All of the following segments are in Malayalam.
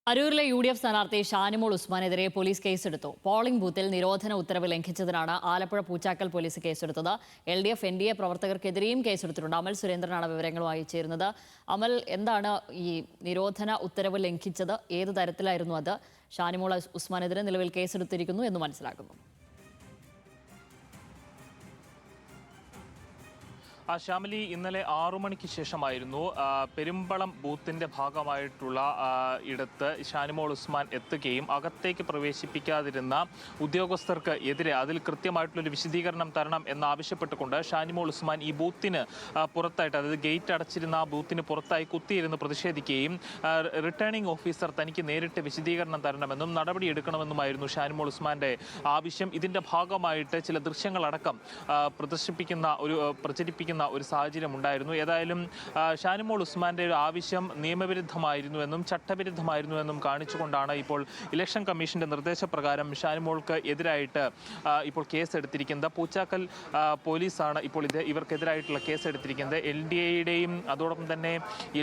അരൂരിലെ UDF സ്ഥാനാർത്ഥി ഷാനിമോൾ ഉസ്മാനെതിരെ പോലീസ് കേസെടുത്തു. പോളിംഗ് ബൂത്തിൽ നിരോധന ഉത്തരവ് ലംഘിച്ചതിനാണ് ആലപ്പുഴ പൂച്ചാക്കൽ പോലീസ് കേസെടുത്തത്. LDF NDA പ്രവർത്തകർക്കെതിരെയും കേസെടുത്തിട്ടുണ്ട്. അമൽ സുരേന്ദ്രനാണ് വിവരങ്ങളുമായി ചേരുന്നത്. അമൽ, എന്താണ് ഈ നിരോധന ഉത്തരവ് ലംഘിച്ചത്? ഏത് തരത്തിലായിരുന്നു അത്? ഷാനിമോൾ ഉസ്മാനെതിരെ നിലവിൽ കേസെടുത്തിരിക്കുന്നു എന്ന് മനസ്സിലാക്കുന്നു. ശ്യാമലി, ഇന്നലെ 6 മണിക്ക് ശേഷമായിരുന്നു പെരുമ്പളം ബൂത്തിന്റെ ഭാഗമായിട്ടുള്ള ഇടത്ത് ഷാനിമോൾ ഉസ്മാൻ എത്തുകയും അകത്തേക്ക് പ്രവേശിപ്പിക്കാതിരുന്ന ഉദ്യോഗസ്ഥർക്ക് എതിരെ അതിൽ കൃത്യമായിട്ടുള്ളൊരു വിശദീകരണം തരണം എന്നാവശ്യപ്പെട്ടുകൊണ്ട് ഷാനിമോൾ ഉസ്മാൻ ഈ ബൂത്തിന് പുറത്തായിട്ട്, അതായത് ഗേറ്റ് അടച്ചിരുന്ന ആ ബൂത്തിന് പുറത്തായി കുത്തിയിരുന്ന് പ്രതിഷേധിക്കുകയും റിട്ടേണിംഗ് ഓഫീസർ തനിക്ക് നേരിട്ട് വിശദീകരണം തരണമെന്നും നടപടിയെടുക്കണമെന്നുമായിരുന്നു ഷാനിമോൾ ഉസ്മാന്റെ ആവശ്യം. ഇതിന്റെ ഭാഗമായിട്ട് ചില ദൃശ്യങ്ങളടക്കം പ്രചരിപ്പിക്കുന്ന ഒരു സാഹചര്യം ഉണ്ടായിരുന്നു. ഏതായാലും ഷാനിമോൾ ഉസ്മാന്റെ ഒരു ആവശ്യം നിയമവിരുദ്ധമായിരുന്നു എന്നും ചട്ടവിരുദ്ധമായിരുന്നു എന്നും കാണിച്ചുകൊണ്ടാണ് ഇപ്പോൾ ഇലക്ഷൻ കമ്മീഷന്റെ നിർദ്ദേശപ്രകാരം ഷാനിമോൾക്ക് എതിരായിട്ട് ഇപ്പോൾ കേസെടുത്തിരിക്കുന്നത്. പൂച്ചാക്കൽ പോലീസാണ് ഇപ്പോൾ ഇവർക്കെതിരായിട്ടുള്ള കേസെടുത്തിരിക്കുന്നത്. LDAയുടെയും അതോടൊപ്പം തന്നെ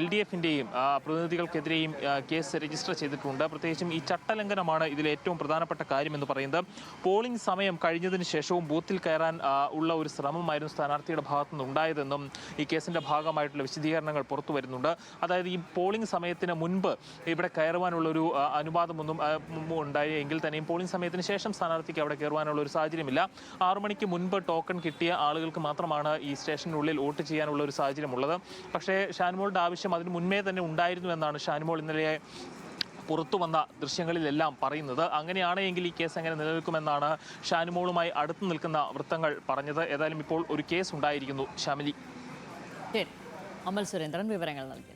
LDFന്റെയും പ്രതിനിധികൾക്കെതിരെയും കേസ് രജിസ്റ്റർ ചെയ്തിട്ടുണ്ട്. പ്രത്യേകിച്ചും ഈ ചട്ടലംഘനമാണ് ഇതിൽ ഏറ്റവും പ്രധാനപ്പെട്ട കാര്യമെന്ന് പറയുന്നത്. പോളിംഗ് സമയം കഴിഞ്ഞതിന് ശേഷവും ബൂത്തിൽ കയറാൻ ഉള്ള ഒരു ശ്രമമായിരുന്നു സ്ഥാനാർത്ഥിയുടെ ഭാഗത്തുനിന്ന് ഉണ്ടായതെന്നും ഈ കേസിന്റെ ഭാഗമായിട്ടുള്ള വിശദീകരണങ്ങൾ പുറത്തു വരുന്നുണ്ട്. അതായത് ഈ പോളിംഗ് സമയത്തിന് മുൻപ് ഇവിടെ കയറുവാനുള്ളൊരു അനുവാദമൊന്നും ഉണ്ടായി എങ്കിൽ തന്നെയും പോളിംഗ് സമയത്തിന് ശേഷം സ്ഥാനാർത്ഥിക്ക് അവിടെ കയറുവാനുള്ള ഒരു സാഹചര്യമില്ല. 6 മണിക്ക് മുൻപ് ടോക്കൺ കിട്ടിയ ആളുകൾക്ക് മാത്രമാണ് ഈ സ്റ്റേഷനുള്ളിൽ വോട്ട് ചെയ്യാനുള്ള ഒരു സാഹചര്യമുള്ളത്. പക്ഷേ ഷാനിമോളുടെ ആവശ്യം അതിന് മുൻപേ തന്നെ ഉണ്ടായിരുന്നു എന്നാണ് ഷാനിമോൾ ഇന്നലെ പുറത്തു വന്ന ദൃശ്യങ്ങളിലെല്ലാം പറയുന്നത്. അങ്ങനെയാണെങ്കിൽ ഈ കേസ് എങ്ങനെ നിലനിൽക്കുമെന്നാണ് ഷാനിമോളുമായി അടുത്തു നിൽക്കുന്ന വൃത്തങ്ങൾ പറഞ്ഞത്. ഏതായാലും ഇപ്പോൾ ഒരു കേസ് ഉണ്ടായിരിക്കുന്നു. ശ്യാമിലി. അമൽ സുരേന്ദ്രൻ വിവരങ്ങൾ നൽകി.